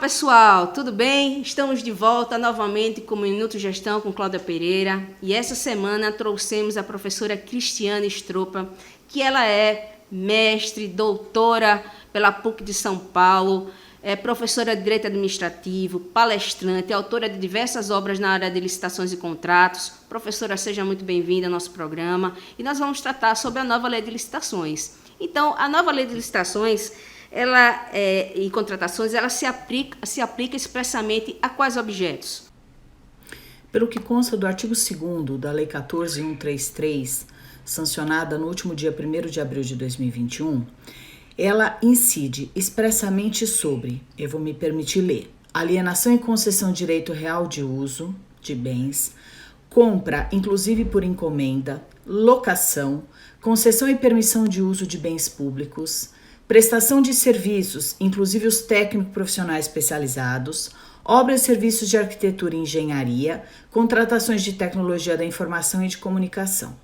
pessoal, tudo bem? Estamos de volta novamente com o Minuto Gestão com Cláudia Pereira e essa semana trouxemos a professora Cristiane Stropa, que ela é mestre, doutora pela PUC de São Paulo, é professora de Direito Administrativo, palestrante, autora de diversas obras na área de licitações e contratos. Professora, seja muito bem-vinda ao nosso programa e nós vamos tratar sobre a nova lei de licitações. Então, a nova lei de licitações e contratações, ela se aplica expressamente a quais objetos? Pelo que consta do artigo 2º da Lei 14.133, sancionada no último dia 1º de abril de 2021, ela incide expressamente sobre, eu vou me permitir ler, alienação e concessão de direito real de uso de bens, compra, inclusive por encomenda, locação, concessão e permissão de uso de bens públicos, prestação de serviços, inclusive os técnico-profissionais especializados, obras e serviços de arquitetura e engenharia, contratações de tecnologia da informação e de comunicação.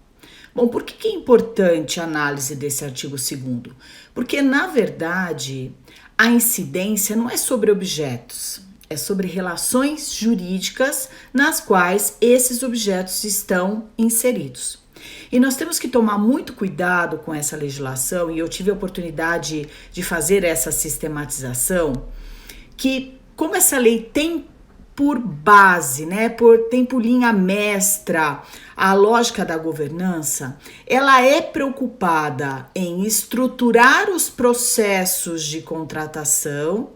Bom, por que é importante a análise desse artigo 2º? Porque, na verdade, a incidência não é sobre objetos, é sobre relações jurídicas nas quais esses objetos estão inseridos. E nós temos que tomar muito cuidado com essa legislação, e eu tive a oportunidade de fazer essa sistematização, que como essa lei tem por base, tem por linha mestra a lógica da governança, ela é preocupada em estruturar os processos de contratação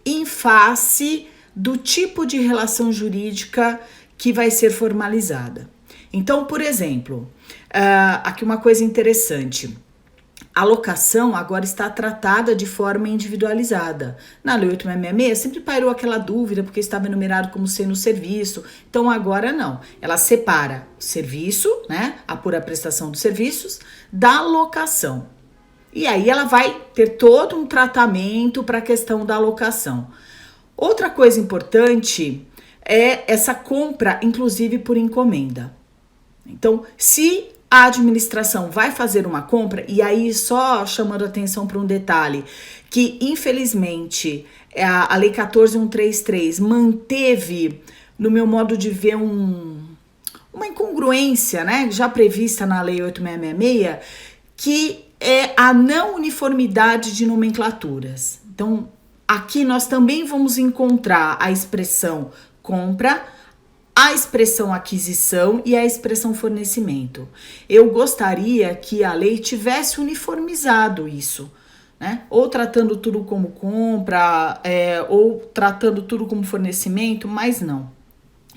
em face do tipo de relação jurídica que vai ser formalizada. Então, por exemplo, aqui uma coisa interessante. A locação agora está tratada de forma individualizada. Na Lei 8666 sempre pairou aquela dúvida porque estava enumerado como sendo serviço. Então agora não. Ela separa o serviço, a pura prestação dos serviços, da locação. E aí ela vai ter todo um tratamento para a questão da locação. Outra coisa importante é essa compra, inclusive por encomenda. Então, se a administração vai fazer uma compra, e aí só chamando atenção para um detalhe, que infelizmente a Lei 14.133 manteve, no meu modo de ver, uma incongruência, já prevista na Lei 8.666, que é a não uniformidade de nomenclaturas. Então, aqui nós também vamos encontrar a expressão compra, a expressão aquisição e a expressão fornecimento. Eu gostaria que a lei tivesse uniformizado isso, ou tratando tudo como compra, ou tratando tudo como fornecimento, mas não.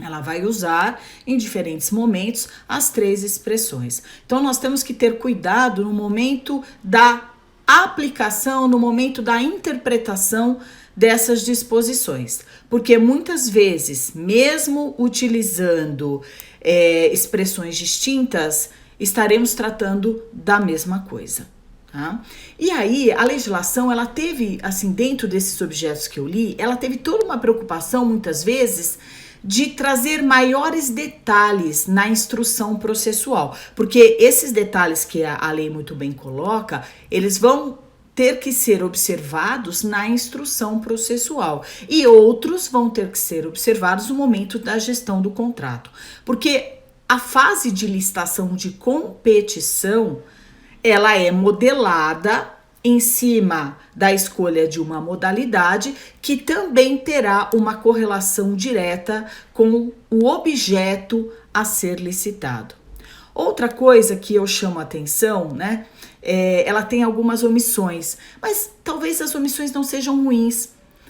Ela vai usar em diferentes momentos as três expressões. Então nós temos que ter cuidado no momento da aplicação, no momento da interpretação dessas disposições, porque muitas vezes, mesmo utilizando expressões distintas, estaremos tratando da mesma coisa. Tá? E aí, a legislação, ela teve, assim, dentro desses objetos que eu li, ela teve toda uma preocupação, muitas vezes, de trazer maiores detalhes na instrução processual, porque esses detalhes que a lei muito bem coloca, eles vão ter que ser observados na instrução processual e outros vão ter que ser observados no momento da gestão do contrato, porque a fase de licitação de competição, ela é modelada em cima da escolha de uma modalidade que também terá uma correlação direta com o objeto a ser licitado. Outra coisa que eu chamo a atenção, ela tem algumas omissões, mas talvez as omissões não sejam ruins,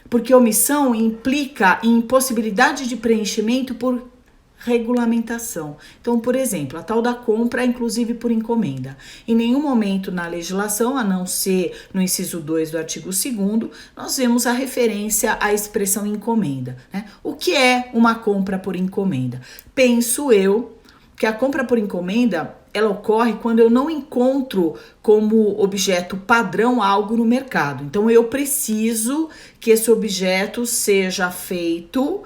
porque omissão implica impossibilidade de preenchimento por regulamentação. Então, por exemplo, a tal da compra, inclusive por encomenda. Em nenhum momento na legislação, a não ser no inciso 2 do artigo 2º, nós vemos a referência à expressão encomenda. O que é uma compra por encomenda? Penso eu que a compra por encomenda, ela ocorre quando eu não encontro como objeto padrão algo no mercado. Então, eu preciso que esse objeto seja feito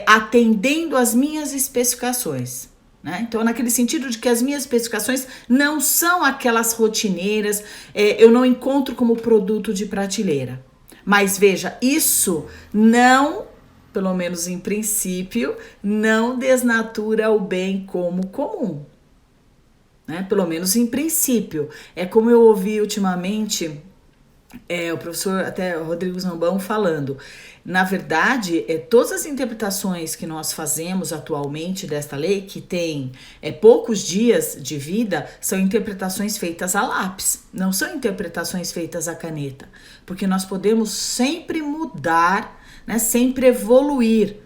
atendendo às minhas especificações. Então, naquele sentido de que as minhas especificações não são aquelas rotineiras, eu não encontro como produto de prateleira. Mas veja, isso não, pelo menos em princípio, não desnatura o bem como comum, né? Pelo menos em princípio. É como eu ouvi ultimamente o professor até Rodrigo Zambão falando. Na verdade, todas as interpretações que nós fazemos atualmente desta lei, que tem poucos dias de vida, são interpretações feitas a lápis, não são interpretações feitas a caneta, porque nós podemos sempre mudar, né, sempre evoluir.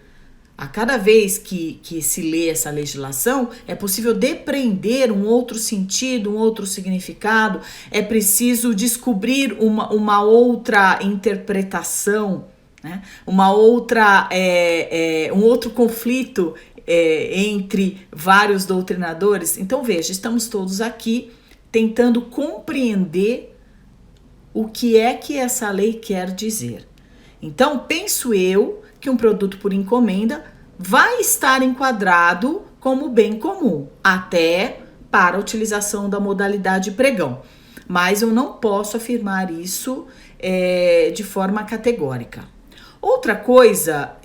A cada vez que se lê essa legislação, é possível depreender um outro sentido, um outro significado, é preciso descobrir uma outra interpretação, né? Uma outra, um outro conflito entre vários doutrinadores. Então, veja, estamos todos aqui tentando compreender o que é que essa lei quer dizer. Então, penso eu que um produto por encomenda vai estar enquadrado como bem comum, até para a utilização da modalidade pregão. Mas eu não posso afirmar isso de forma categórica. Outra coisa,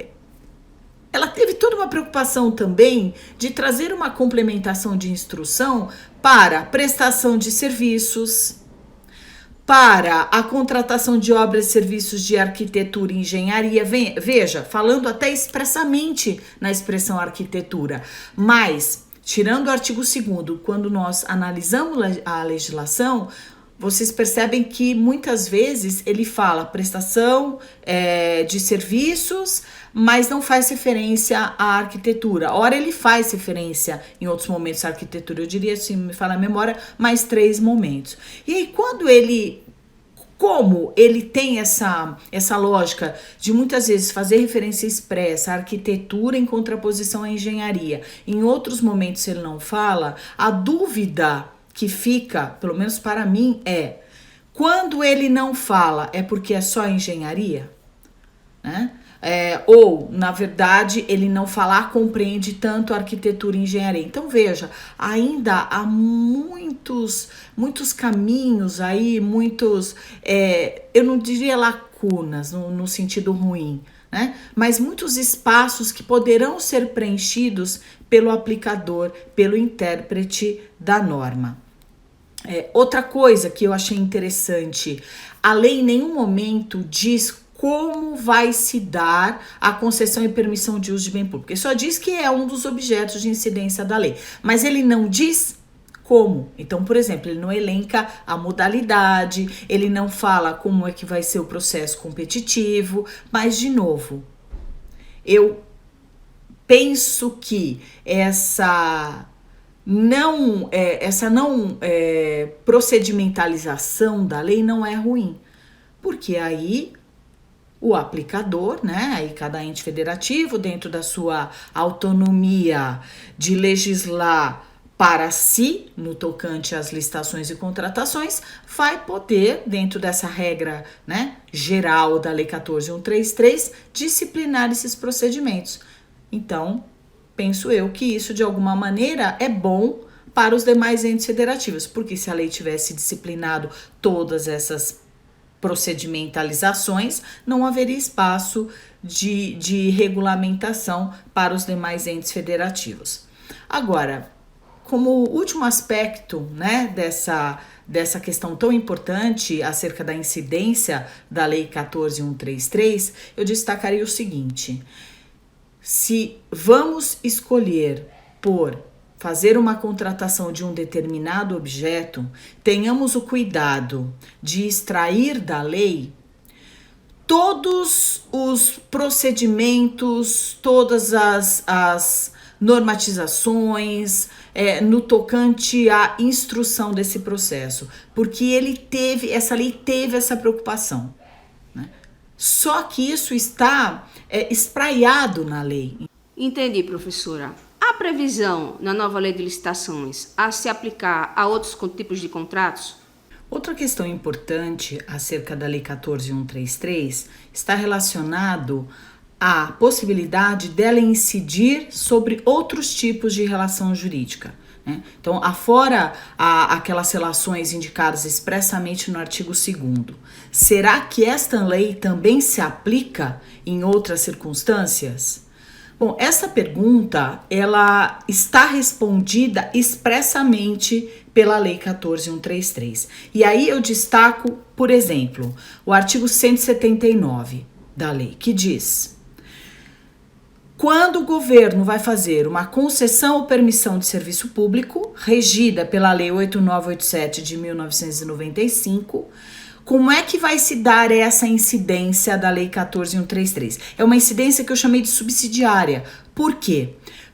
ela teve toda uma preocupação também de trazer uma complementação de instrução para prestação de serviços, para a contratação de obras e serviços de arquitetura e engenharia, veja, falando até expressamente na expressão arquitetura, mas, tirando o artigo 2º, quando nós analisamos a legislação, vocês percebem que muitas vezes ele fala prestação de serviços, mas não faz referência à arquitetura. Ora, ele faz referência em outros momentos à arquitetura, eu diria, se me fala a memória, mais 3 momentos. E aí, como ele tem essa lógica de muitas vezes fazer referência expressa à arquitetura em contraposição à engenharia, em outros momentos ele não fala, a dúvida que fica, pelo menos para mim, quando ele não fala, é porque é só engenharia? Né? Ou, na verdade, ele não falar compreende tanto arquitetura e engenharia. Então, veja, ainda há muitos caminhos aí, eu não diria lacunas no sentido ruim, né? Mas muitos espaços que poderão ser preenchidos pelo aplicador, pelo intérprete da norma. Outra coisa que eu achei interessante, a lei em nenhum momento diz como vai se dar a concessão e permissão de uso de bem público. Ele só diz que é um dos objetos de incidência da lei, mas ele não diz como. Então, por exemplo, ele não elenca a modalidade, ele não fala como é que vai ser o processo competitivo, mas, de novo, eu penso que essa não procedimentalização da lei não é ruim, porque aí o aplicador, né, aí cada ente federativo, dentro da sua autonomia de legislar para si, no tocante às licitações e contratações, vai poder, dentro dessa regra, né, geral da Lei 14.133, disciplinar esses procedimentos. Então, penso eu que isso, de alguma maneira, é bom para os demais entes federativos, porque se a lei tivesse disciplinado todas essas procedimentalizações, não haveria espaço de regulamentação para os demais entes federativos. Agora, como último aspecto, né, dessa questão tão importante acerca da incidência da Lei 14.133, eu destacaria o seguinte: se vamos escolher por fazer uma contratação de um determinado objeto, tenhamos o cuidado de extrair da lei todos os procedimentos, todas as normatizações no tocante à instrução desse processo, porque essa lei teve essa preocupação, né? Só que isso está espraiado na lei. Entendi, professora. Há previsão na nova lei de licitações a se aplicar a outros tipos de contratos? Outra questão importante acerca da Lei 14.133 está relacionado à possibilidade dela incidir sobre outros tipos de relação jurídica. né? Então, afora aquelas relações indicadas expressamente no artigo 2º, será que esta lei também se aplica em outras circunstâncias? Bom, essa pergunta, ela está respondida expressamente pela Lei 14.133. E aí eu destaco, por exemplo, o artigo 179 da lei, que diz: quando o governo vai fazer uma concessão ou permissão de serviço público, regida pela Lei 8987 de 1995, como é que vai se dar essa incidência da Lei 14.133? É uma incidência que eu chamei de subsidiária. Por quê?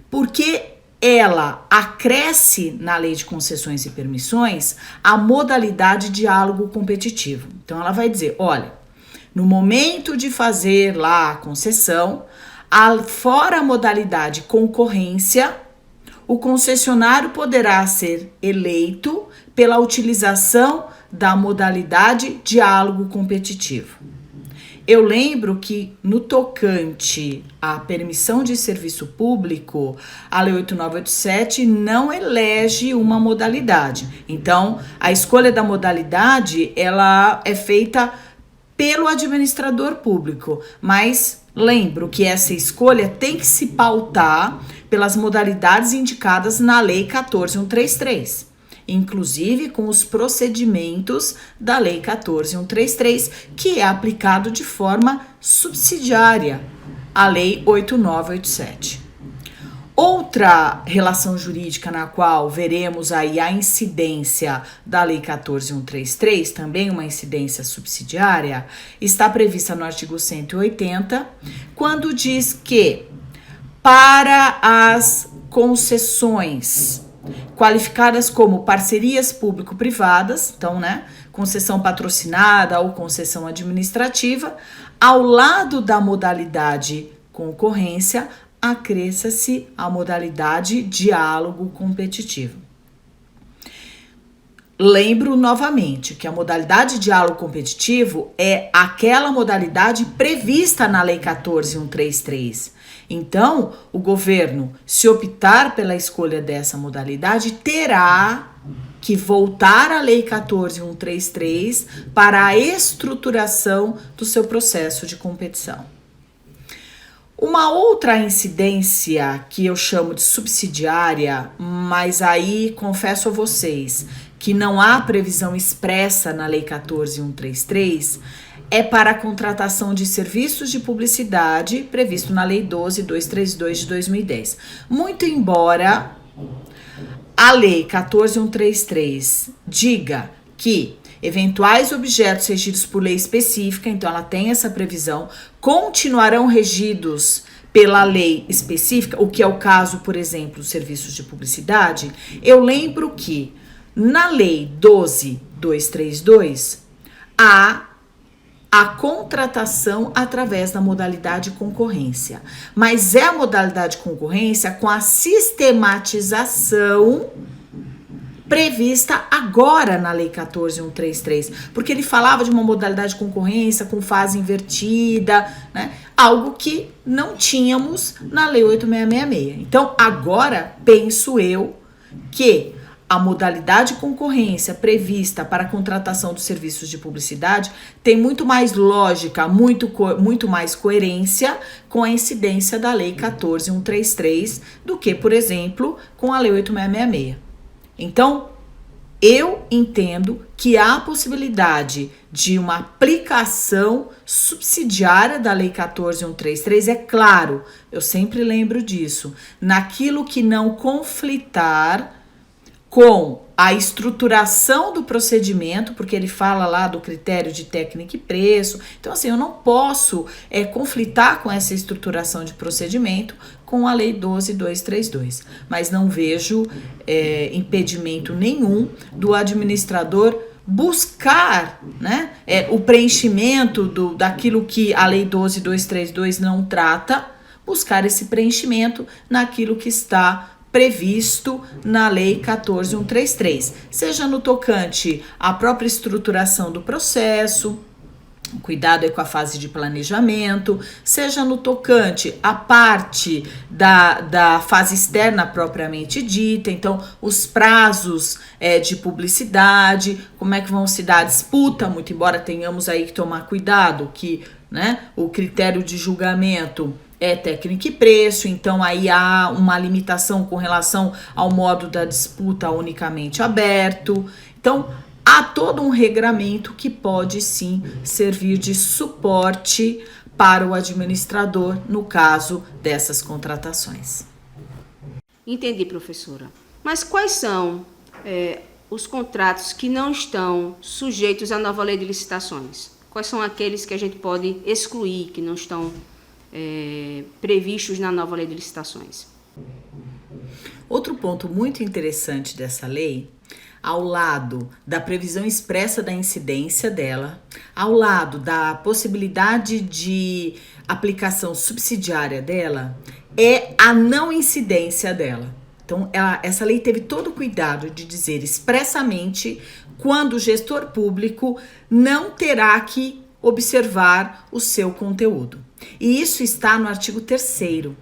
Porque ela acresce na Lei de Concessões e Permissões a modalidade diálogo competitivo. Então ela vai dizer, olha, no momento de fazer lá a concessão, fora a modalidade concorrência, o concessionário poderá ser eleito pela utilização da modalidade diálogo competitivo. Eu lembro que no tocante à permissão de serviço público, a Lei 8987 não elege uma modalidade. Então, a escolha da modalidade, ela é feita pelo administrador público, mas lembro que essa escolha tem que se pautar pelas modalidades indicadas na Lei 14.133. Inclusive com os procedimentos da Lei 14.133, que é aplicado de forma subsidiária à Lei 8987. Outra relação jurídica na qual veremos aí a incidência da Lei 14.133, também uma incidência subsidiária, está prevista no artigo 180, quando diz que para as concessões qualificadas como parcerias público-privadas, então, né, concessão patrocinada ou concessão administrativa, ao lado da modalidade concorrência, acresça-se a modalidade diálogo competitivo. Lembro novamente que a modalidade diálogo competitivo é aquela modalidade prevista na Lei 14.133. Então, o governo, se optar pela escolha dessa modalidade, terá que voltar à Lei 14.133 para a estruturação do seu processo de competição. Uma outra incidência que eu chamo de subsidiária, mas aí confesso a vocês que não há previsão expressa na Lei 14.133, é para a contratação de serviços de publicidade previsto na Lei 12.232 de 2010. Muito embora a Lei 14.133 diga que eventuais objetos regidos por lei específica, então ela tem essa previsão, continuarão regidos pela lei específica, o que é o caso, por exemplo, dos serviços de publicidade, eu lembro que na Lei 12.232 há a contratação através da modalidade concorrência. Mas é a modalidade concorrência com a sistematização prevista agora na Lei 14.133, porque ele falava de uma modalidade de concorrência com fase invertida, né? Algo que não tínhamos na Lei 8.666. Então, agora, penso eu que a modalidade concorrência prevista para a contratação dos serviços de publicidade tem muito mais lógica, muito mais coerência com a incidência da Lei 14.133 do que, por exemplo, com a Lei 8.666. Então, eu entendo que há a possibilidade de uma aplicação subsidiária da Lei 14.133, é claro, eu sempre lembro disso, naquilo que não conflitar com a estruturação do procedimento, porque ele fala lá do critério de técnica e preço. Então, assim, eu não posso conflitar com essa estruturação de procedimento com a Lei 12.232, mas não vejo impedimento nenhum do administrador buscar, né, o preenchimento daquilo que a Lei 12.232 não trata, buscar esse preenchimento naquilo que está previsto na Lei 14.133, seja no tocante à própria estruturação do processo, cuidado aí com a fase de planejamento, seja no tocante à parte da fase externa propriamente dita, então os prazos de publicidade, como é que vão se dar a disputa, muito embora tenhamos aí que tomar cuidado que, né, o critério de julgamento é técnica e preço, então aí há uma limitação com relação ao modo da disputa unicamente aberto. Então, há todo um regramento que pode sim servir de suporte para o administrador no caso dessas contratações. Entendi, professora. Mas quais são os contratos que não estão sujeitos à nova lei de licitações? Quais são aqueles que a gente pode excluir, que não estão previstos na nova lei de licitações? Outro ponto muito interessante dessa lei, ao lado da previsão expressa da incidência dela, ao lado da possibilidade de aplicação subsidiária dela, é a não incidência dela. Então, essa lei teve todo o cuidado de dizer expressamente quando o gestor público não terá que observar o seu conteúdo. E isso está no artigo 3º.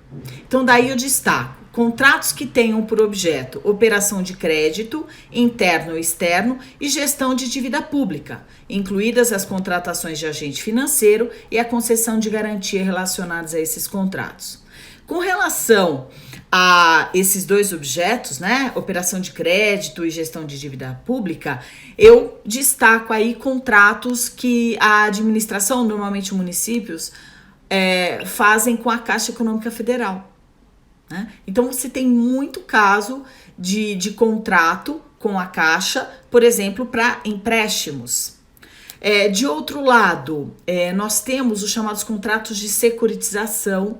Então, daí eu destaco: contratos que tenham por objeto operação de crédito, interno ou externo, e gestão de dívida pública, incluídas as contratações de agente financeiro e a concessão de garantia relacionadas a esses contratos. Com relação a esses dois objetos, né, operação de crédito e gestão de dívida pública, eu destaco aí contratos que a administração, normalmente municípios, fazem com a Caixa Econômica Federal. Então, você tem muito caso de contrato com a Caixa, por exemplo, para empréstimos. De outro lado, nós temos os chamados contratos de securitização,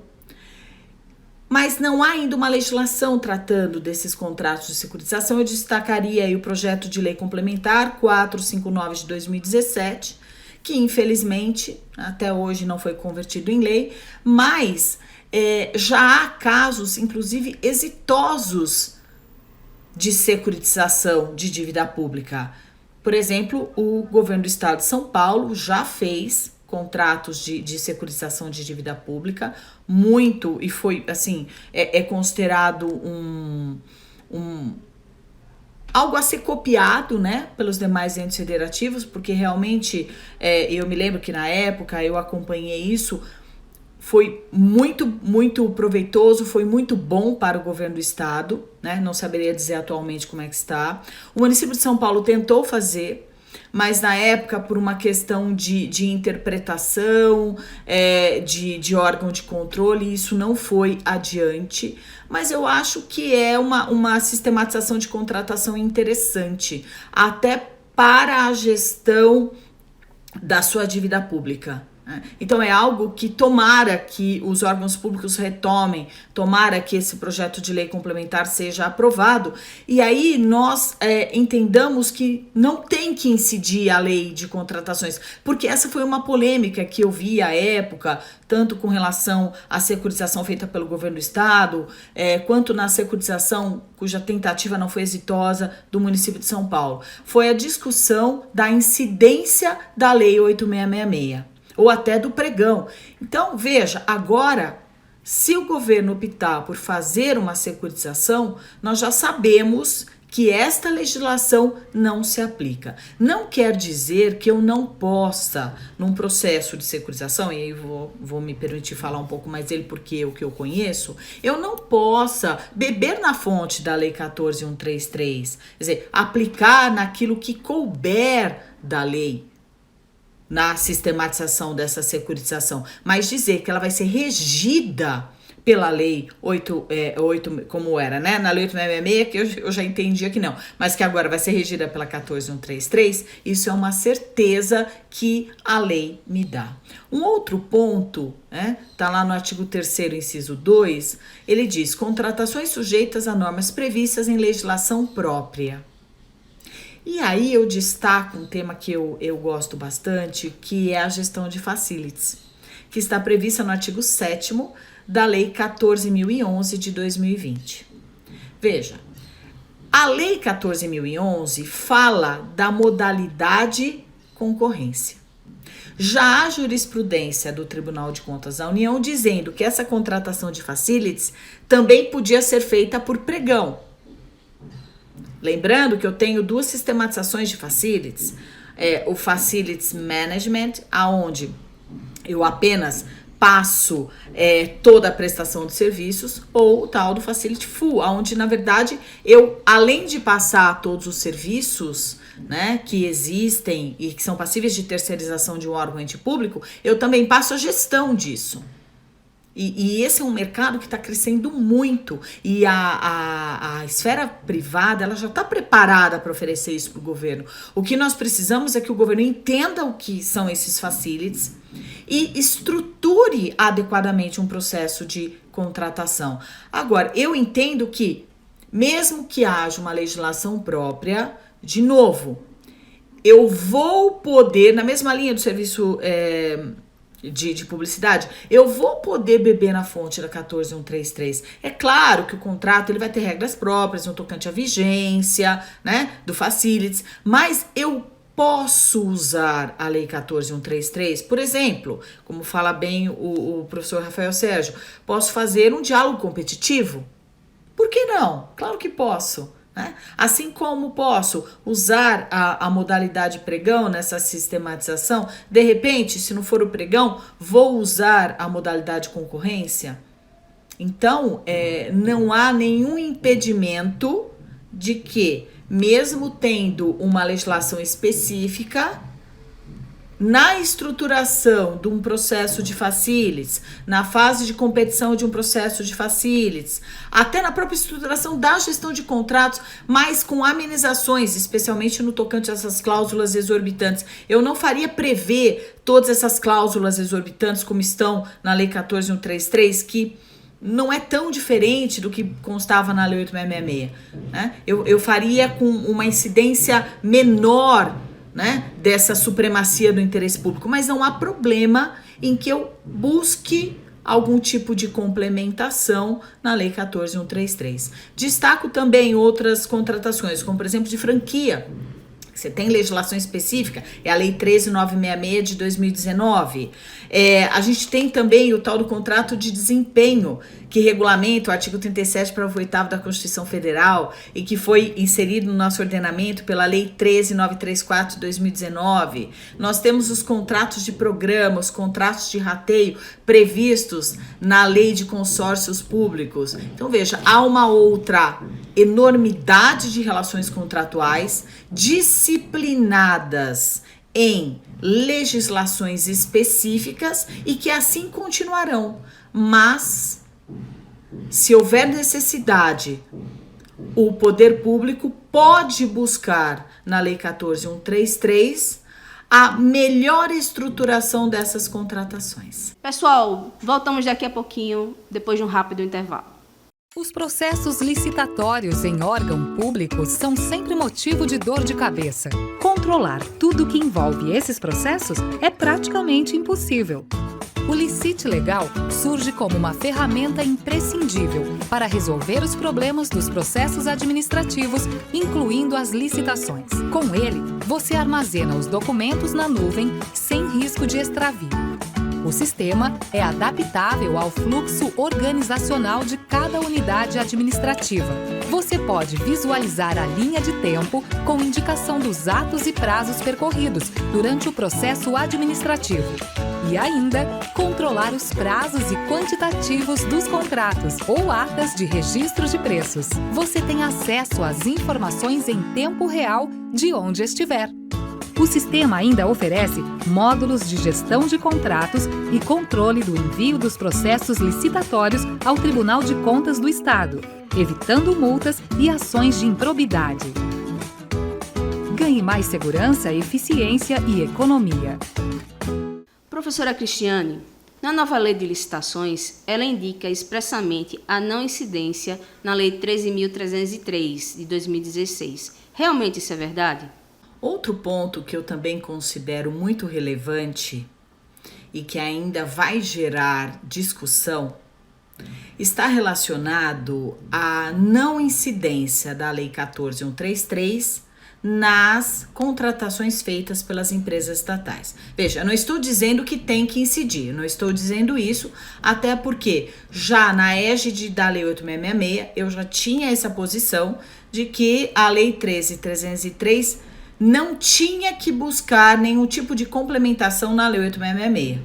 mas não há ainda uma legislação tratando desses contratos de securitização. Eu destacaria aí o projeto de lei complementar 459 de 2017, que infelizmente até hoje não foi convertido em lei, mas já há casos, inclusive exitosos, de securitização de dívida pública. Por exemplo, o governo do estado de São Paulo já fez contratos de securitização de dívida pública, muito, e foi, assim, considerado algo a ser copiado, né, pelos demais entes federativos, porque realmente, eu me lembro que na época eu acompanhei isso. Foi muito, muito proveitoso, foi muito bom para o governo do estado, né? Não saberia dizer atualmente como é que está. O município de São Paulo tentou fazer, mas na época, por uma questão de interpretação, de órgão de controle, isso não foi adiante. Mas eu acho que é uma sistematização de contratação interessante, até para a gestão da sua dívida pública. Então é algo que tomara que os órgãos públicos retomem, tomara que esse projeto de lei complementar seja aprovado, e aí nós entendamos que não tem que incidir a lei de contratações, porque essa foi uma polêmica que eu vi à época, tanto com relação à securitização feita pelo governo do estado, quanto na securitização cuja tentativa não foi exitosa do município de São Paulo. Foi a discussão da incidência da lei 8666. Ou até do pregão. Então, veja, agora, se o governo optar por fazer uma securitização, nós já sabemos que esta legislação não se aplica. Não quer dizer que eu não possa, num processo de securitização, e aí vou me permitir falar um pouco mais dele porque é o que eu conheço, eu não possa beber na fonte da Lei 14.133, quer dizer, aplicar naquilo que couber da lei, na sistematização dessa securitização, mas dizer que ela vai ser regida pela lei 8, como era, né? Na lei 8666, que eu já entendia que não, mas que agora vai ser regida pela 14.133, isso é uma certeza que a lei me dá. Um outro ponto, tá lá no artigo 3º, inciso 2, ele diz: contratações sujeitas a normas previstas em legislação própria. E aí eu destaco um tema que eu gosto bastante, que é a gestão de facilities, que está prevista no artigo 7º da Lei 14.011 de 2020. Veja, a Lei 14.011 fala da modalidade concorrência. Já há jurisprudência do Tribunal de Contas da União dizendo que essa contratação de facilities também podia ser feita por pregão. Lembrando que eu tenho duas sistematizações de facilities. O Facilities Management, aonde eu apenas passo toda a prestação de serviços, ou o tal do Facility Full, onde, na verdade, eu, além de passar todos os serviços, né, que existem e que são passíveis de terceirização de um órgão ente público, eu também passo a gestão disso. E esse é um mercado que está crescendo muito, e a esfera privada ela já está preparada para oferecer isso para o governo. O que nós precisamos é que o governo entenda o que são esses facilities e estruture adequadamente um processo de contratação. Agora, eu entendo que, mesmo que haja uma legislação própria, de novo, eu vou poder, na mesma linha do serviço de publicidade, eu vou poder beber na fonte da 14133. É claro que o contrato ele vai ter regras próprias no tocante à vigência, né, do facilities, mas eu posso usar a Lei 14133, por exemplo, como fala bem o professor Rafael Sérgio, posso fazer um diálogo competitivo? Por que não? Claro que posso. Né? Assim como posso usar a modalidade pregão nessa sistematização, de repente, se não for o pregão, vou usar a modalidade concorrência. Então, não há nenhum impedimento de que, mesmo tendo uma legislação específica, na estruturação de um processo de facilities, na fase de competição de um processo de facilities, até na própria estruturação da gestão de contratos, mas com amenizações, especialmente no tocante a essas cláusulas exorbitantes. Eu não faria prever todas essas cláusulas exorbitantes como estão na Lei 14133, que não é tão diferente do que constava na Lei 8666. Né? Eu faria com uma incidência menor, né, dessa supremacia do interesse público, mas não há problema em que eu busque algum tipo de complementação na Lei 14133. Destaco também outras contratações, como por exemplo de franquia. Você tem legislação específica, é a Lei 13966 de 2019. A gente tem também o tal do contrato de desempenho, que regulamenta o artigo 37, parágrafo 8º da Constituição Federal e que foi inserido no nosso ordenamento pela Lei 13934 de 2019. Nós temos os contratos de programa, os contratos de rateio previstos na Lei de Consórcios Públicos. Então, veja, há uma outra enormidade de relações contratuais disciplinadas em legislações específicas e que assim continuarão. Mas, se houver necessidade, o poder público pode buscar na Lei 14133 a melhor estruturação dessas contratações. Pessoal, voltamos daqui a pouquinho, depois de um rápido intervalo. Os processos licitatórios em órgão público são sempre motivo de dor de cabeça. Controlar tudo que envolve esses processos é praticamente impossível. O Licite Legal surge como uma ferramenta imprescindível para resolver os problemas dos processos administrativos, incluindo as licitações. Com ele, você armazena os documentos na nuvem sem risco de extravio. O sistema é adaptável ao fluxo organizacional de cada unidade administrativa. Você pode visualizar a linha de tempo com indicação dos atos e prazos percorridos durante o processo administrativo. E ainda, controlar os prazos e quantitativos dos contratos ou atas de registro de preços. Você tem acesso às informações em tempo real de onde estiver. O sistema ainda oferece módulos de gestão de contratos e controle do envio dos processos licitatórios ao Tribunal de Contas do Estado, evitando multas e ações de improbidade. Ganhe mais segurança, eficiência e economia. Professora Cristiane, na nova Lei de Licitações, ela indica expressamente a não incidência na Lei 13.303, de 2016. Realmente isso é verdade? Outro ponto que eu também considero muito relevante e que ainda vai gerar discussão está relacionado à não incidência da Lei 14133 nas contratações feitas pelas empresas estatais. Veja, eu não estou dizendo que tem que incidir, eu não estou dizendo isso, até porque já na égide da Lei 8.666, eu já tinha essa posição de que a Lei 13.303 não tinha que buscar nenhum tipo de complementação na Lei 8.666.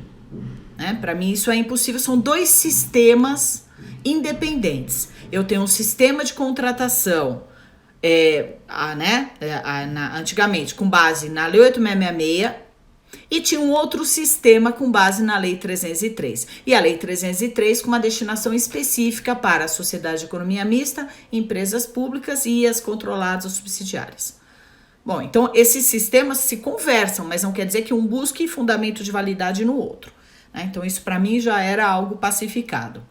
Né? Para mim isso é impossível, são dois sistemas independentes. Eu tenho um sistema de contratação antigamente com base na Lei 8.666 e tinha um outro sistema com base na Lei 303. E a Lei 303 com uma destinação específica para a sociedade de economia mista, empresas públicas e as controladas ou subsidiárias. Bom, então esses sistemas se conversam, mas não quer dizer que um busque fundamento de validade no outro. Né? Então isso para mim já era algo pacificado.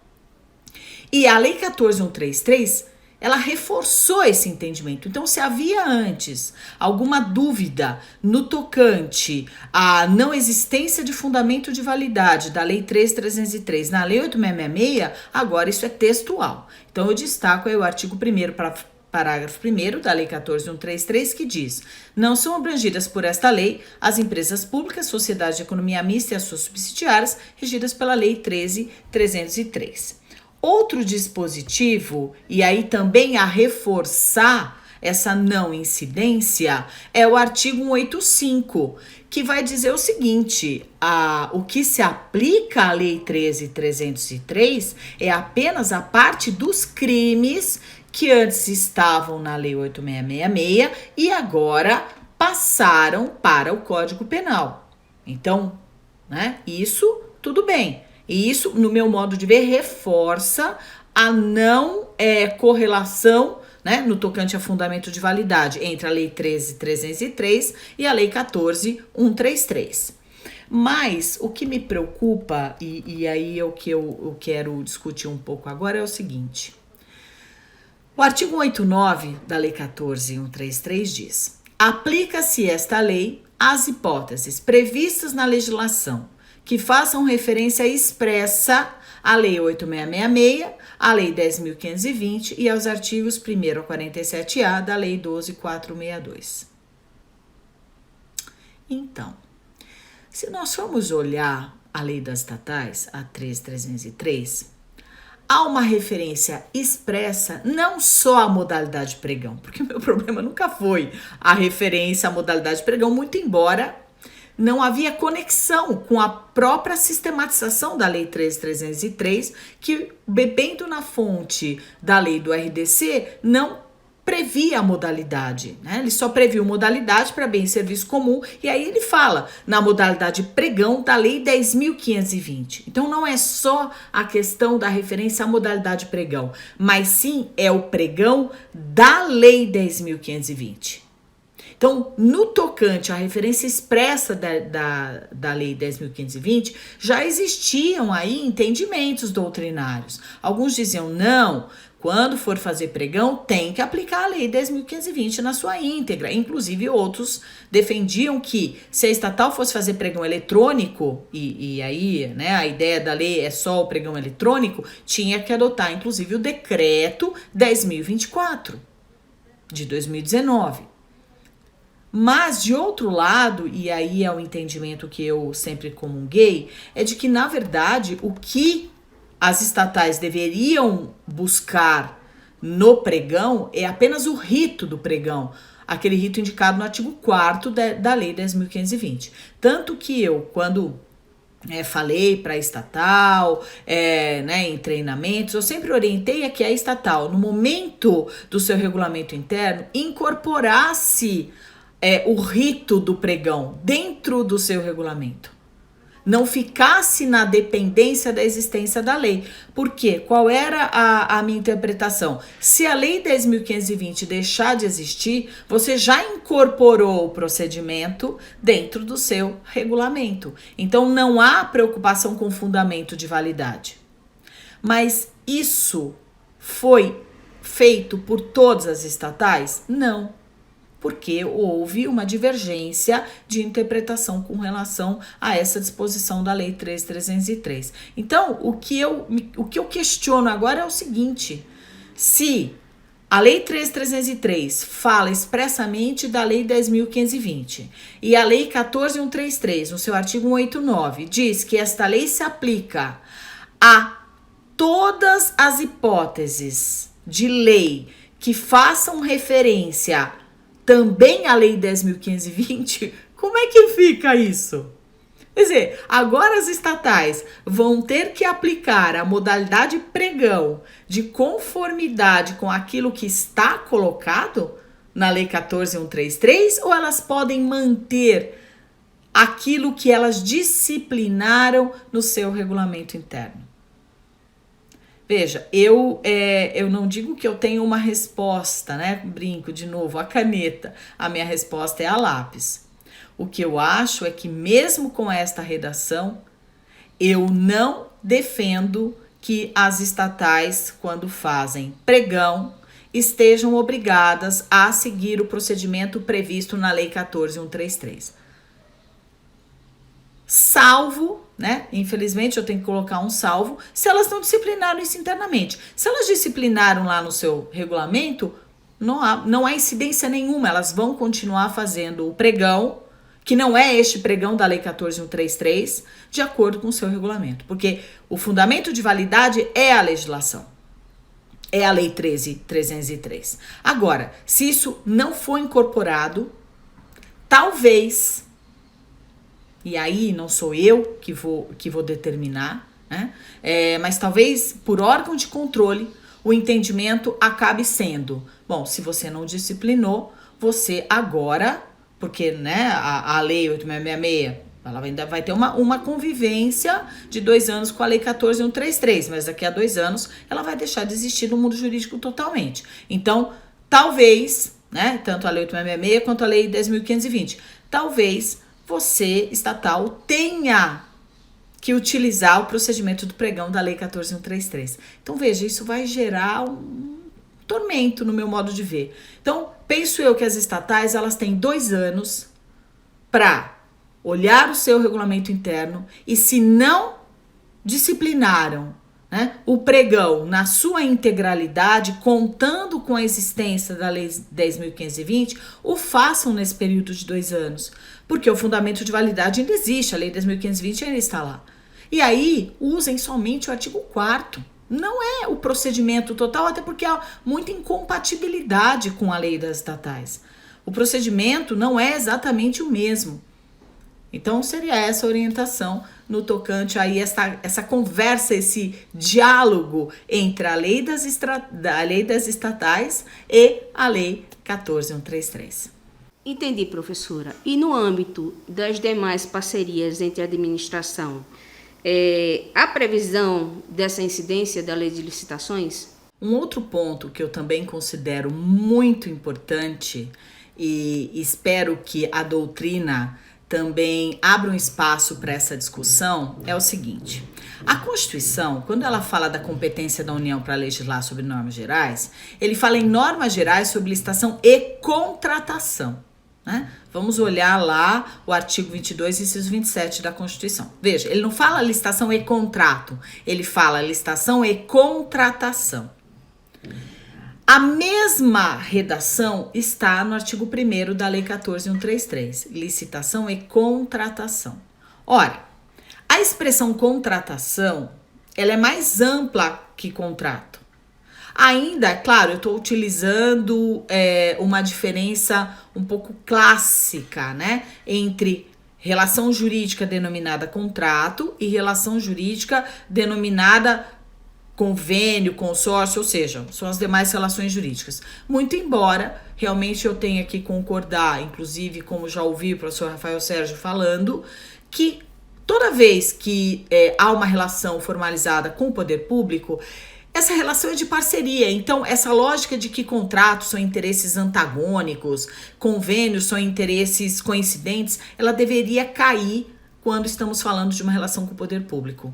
E a Lei 14.133, ela reforçou esse entendimento. Então, se havia antes alguma dúvida no tocante à não existência de fundamento de validade da Lei 13.303 na Lei 8.666, agora isso é textual. Então, eu destaco aí o artigo 1º, parágrafo 1º da Lei 14.133, que diz: não são abrangidas por esta lei as empresas públicas, sociedade de economia mista e as suas subsidiárias, regidas pela Lei 13.303. Outro dispositivo, e aí também a reforçar essa não incidência, é o artigo 185, que vai dizer o seguinte: o que se aplica à Lei 13.303 é apenas a parte dos crimes que antes estavam na Lei 8.666 e agora passaram para o Código Penal. Então, né, isso tudo bem. E isso, no meu modo de ver, reforça a não correlação, né, no tocante a fundamento de validade entre a Lei 13.303 e a Lei 14.133. Mas o que me preocupa, e aí é o que eu quero discutir um pouco agora, é o seguinte. O artigo 189 da Lei 14.133 diz: aplica-se esta lei às hipóteses previstas na legislação que façam referência expressa à Lei 8.666, à Lei 10.520 e aos artigos 1º a 47A da Lei 12.462. Então, se nós formos olhar a Lei das Estatais, a 13.303, há uma referência expressa não só à modalidade pregão, porque o meu problema nunca foi a referência à modalidade pregão, muito embora não havia conexão com a própria sistematização da Lei 13.303, que, bebendo na fonte da lei do RDC, não previa a modalidade, né? Ele só previu modalidade para bem e serviço comum, e aí ele fala na modalidade pregão da Lei 10.520. Então não é só a questão da referência à modalidade pregão, mas sim é o pregão da Lei 10.520. Então, no tocante à referência expressa da Lei 10.520, já existiam aí entendimentos doutrinários. Alguns diziam, não, quando for fazer pregão, tem que aplicar a Lei 10.520 na sua íntegra. Inclusive, outros defendiam que se a estatal fosse fazer pregão eletrônico, e aí, né, a ideia da lei é só o pregão eletrônico, tinha que adotar, inclusive, o decreto 10.024 de 2019. Mas, de outro lado, e aí é o entendimento que eu sempre comunguei, é de que, na verdade, o que as estatais deveriam buscar no pregão é apenas o rito do pregão, aquele rito indicado no artigo 4º da Lei 10.520. Tanto que eu, quando falei para a estatal, em treinamentos, eu sempre orientei a que a estatal, no momento do seu regulamento interno, incorporasse o rito do pregão dentro do seu regulamento. Não ficasse na dependência da existência da lei. Por quê? Qual era a minha interpretação? Se a Lei 10.520 deixar de existir, você já incorporou o procedimento dentro do seu regulamento. Então, não há preocupação com fundamento de validade. Mas isso foi feito por todas as estatais? Não. Porque houve uma divergência de interpretação com relação a essa disposição da Lei 13.303. Então, o que eu questiono agora é o seguinte: se A Lei 13.303 fala expressamente da Lei 10.520 e a Lei 14.133, no seu artigo 189, diz que esta lei se aplica a todas as hipóteses de lei que façam referência também à Lei 10.520, como é que fica isso? Quer dizer, agora as estatais vão ter que aplicar a modalidade pregão de conformidade com aquilo que está colocado na Lei 14.133 ou elas podem manter aquilo que elas disciplinaram no seu regulamento interno? Veja, eu não digo que eu tenho uma resposta, né? Brinco de novo, a caneta. A minha resposta é a lápis. O que eu acho é que mesmo com esta redação, eu não defendo que as estatais, quando fazem pregão, estejam obrigadas a seguir o procedimento previsto na Lei 14.133. Salvo, né? Infelizmente eu tenho que colocar um salvo, se elas não disciplinaram isso internamente. Se elas disciplinaram lá no seu regulamento, não há incidência nenhuma, elas vão continuar fazendo o pregão, que não é este pregão da Lei 14.133, de acordo com o seu regulamento. Porque o fundamento de validade é a legislação, é a Lei 13.303. Agora, se isso não for incorporado, talvez... E aí não sou eu que vou determinar, né? Mas talvez por órgão de controle o entendimento acabe sendo, bom, se você não disciplinou, você agora, porque né, a Lei 8.666, ela ainda vai ter uma convivência de 2 anos com a Lei 14.133, mas daqui a 2 anos ela vai deixar de existir no mundo jurídico totalmente. Então, talvez, né, tanto a Lei 8.666 quanto a Lei 10.520, talvez você, estatal, tenha que utilizar o procedimento do pregão da Lei 14.133. Então, veja, isso vai gerar um tormento no meu modo de ver. Então, penso eu que as estatais, elas têm 2 anos para olhar o seu regulamento interno e se não disciplinaram, né, o pregão na sua integralidade, contando com a existência da Lei 10.520, o façam nesse período de 2 anos. Porque o fundamento de validade ainda existe, a Lei 10.520 ainda está lá. E aí, usem somente o artigo 4º. Não é o procedimento total, até porque há muita incompatibilidade com a lei das estatais. O procedimento não é exatamente o mesmo. Então, seria essa a orientação no tocante aí essa conversa, esse diálogo entre a lei das estatais e a Lei 14.133. Entendi, professora. E no âmbito das demais parcerias entre a administração, há previsão dessa incidência da lei de licitações? Um outro ponto que eu também considero muito importante e espero que a doutrina também abra um espaço para essa discussão é o seguinte: a Constituição, quando ela fala da competência da União para legislar sobre normas gerais, ele fala em normas gerais sobre licitação e contratação. Né? Vamos olhar lá o artigo 22, inciso 27 da Constituição. Veja, ele não fala licitação e contrato, ele fala licitação e contratação. A mesma redação está no artigo 1º da Lei 14.133, licitação e contratação. Ora, a expressão contratação, ela é mais ampla que contrato. Ainda, claro, eu estou utilizando uma diferença um pouco clássica, né, entre relação jurídica denominada contrato e relação jurídica denominada convênio, consórcio, ou seja, são as demais relações jurídicas. Muito embora realmente eu tenha que concordar, inclusive como já ouvi o professor Rafael Sérgio falando, que toda vez que há uma relação formalizada com o poder público, essa relação é de parceria. Então, essa lógica de que contratos são interesses antagônicos, convênios são interesses coincidentes, ela deveria cair quando estamos falando de uma relação com o poder público.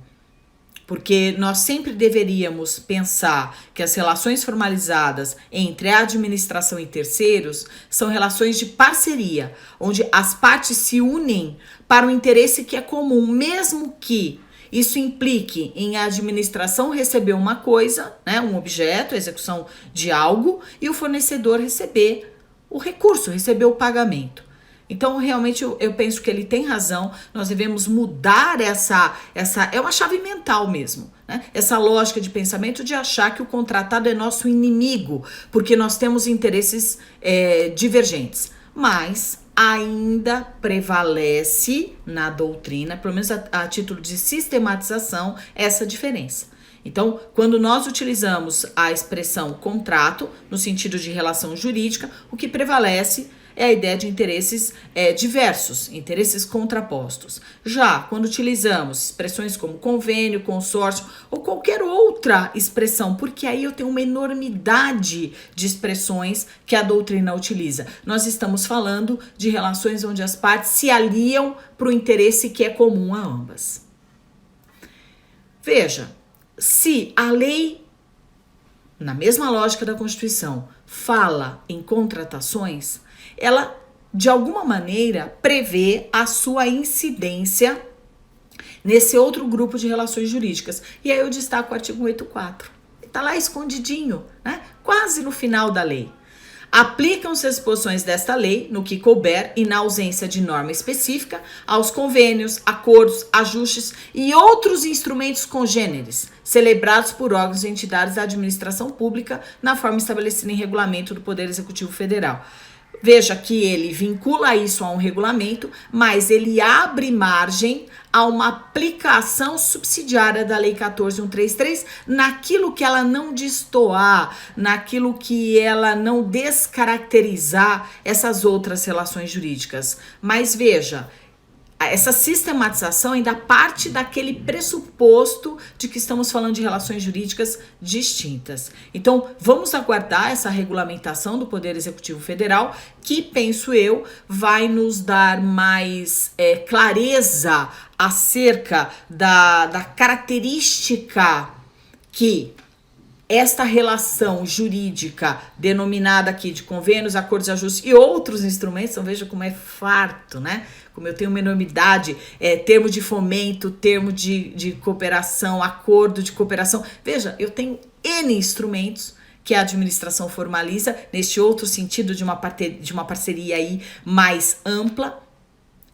Porque nós sempre deveríamos pensar que as relações formalizadas entre a administração e terceiros são relações de parceria, onde as partes se unem para um interesse que é comum, mesmo que isso implique em a administração receber uma coisa, né, um objeto, a execução de algo, e o fornecedor receber o recurso, receber o pagamento. Então, realmente, eu penso que ele tem razão, nós devemos mudar essa é uma chave mental mesmo, né? Essa lógica de pensamento de achar que o contratado é nosso inimigo, porque nós temos interesses divergentes. Mas ainda prevalece na doutrina, pelo menos a título de sistematização, essa diferença. Então, quando nós utilizamos a expressão contrato, no sentido de relação jurídica, o que prevalece é a ideia de interesses diversos, interesses contrapostos. Já quando utilizamos expressões como convênio, consórcio ou qualquer outra expressão, porque aí eu tenho uma enormidade de expressões que a doutrina utiliza. Nós estamos falando de relações onde as partes se aliam para o interesse que é comum a ambas. Veja, se a lei, na mesma lógica da Constituição, fala em contratações, ela, de alguma maneira, prevê a sua incidência nesse outro grupo de relações jurídicas. E aí eu destaco o artigo 184. Está lá escondidinho, né? Quase no final da lei. Aplicam-se as disposições desta lei, no que couber e na ausência de norma específica, aos convênios, acordos, ajustes e outros instrumentos congêneres, celebrados por órgãos e entidades da administração pública, na forma estabelecida em regulamento do Poder Executivo Federal. Veja que ele vincula isso a um regulamento, mas ele abre margem a uma aplicação subsidiária da Lei 14.133 naquilo que ela não destoar, naquilo que ela não descaracterizar essas outras relações jurídicas. Mas veja, essa sistematização ainda parte daquele pressuposto de que estamos falando de relações jurídicas distintas. Então, vamos aguardar essa regulamentação do Poder Executivo Federal, que, penso eu, vai nos dar mais clareza acerca da característica que esta relação jurídica, denominada aqui de convênios, acordos, ajustes e outros instrumentos, então veja como é farto, né? Como eu tenho uma enormidade, termo de fomento, termo de cooperação, acordo de cooperação. Veja, eu tenho N instrumentos que a administração formaliza, neste outro sentido de uma parceria aí mais ampla.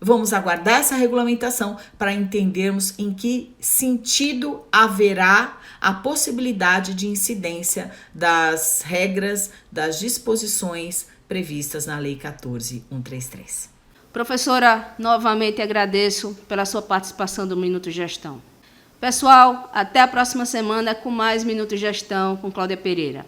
Vamos aguardar essa regulamentação para entendermos em que sentido haverá a possibilidade de incidência das regras, das disposições previstas na Lei 14.133. Professora, novamente agradeço pela sua participação do Minuto Gestão. Pessoal, até a próxima semana com mais Minuto Gestão com Cláudia Pereira.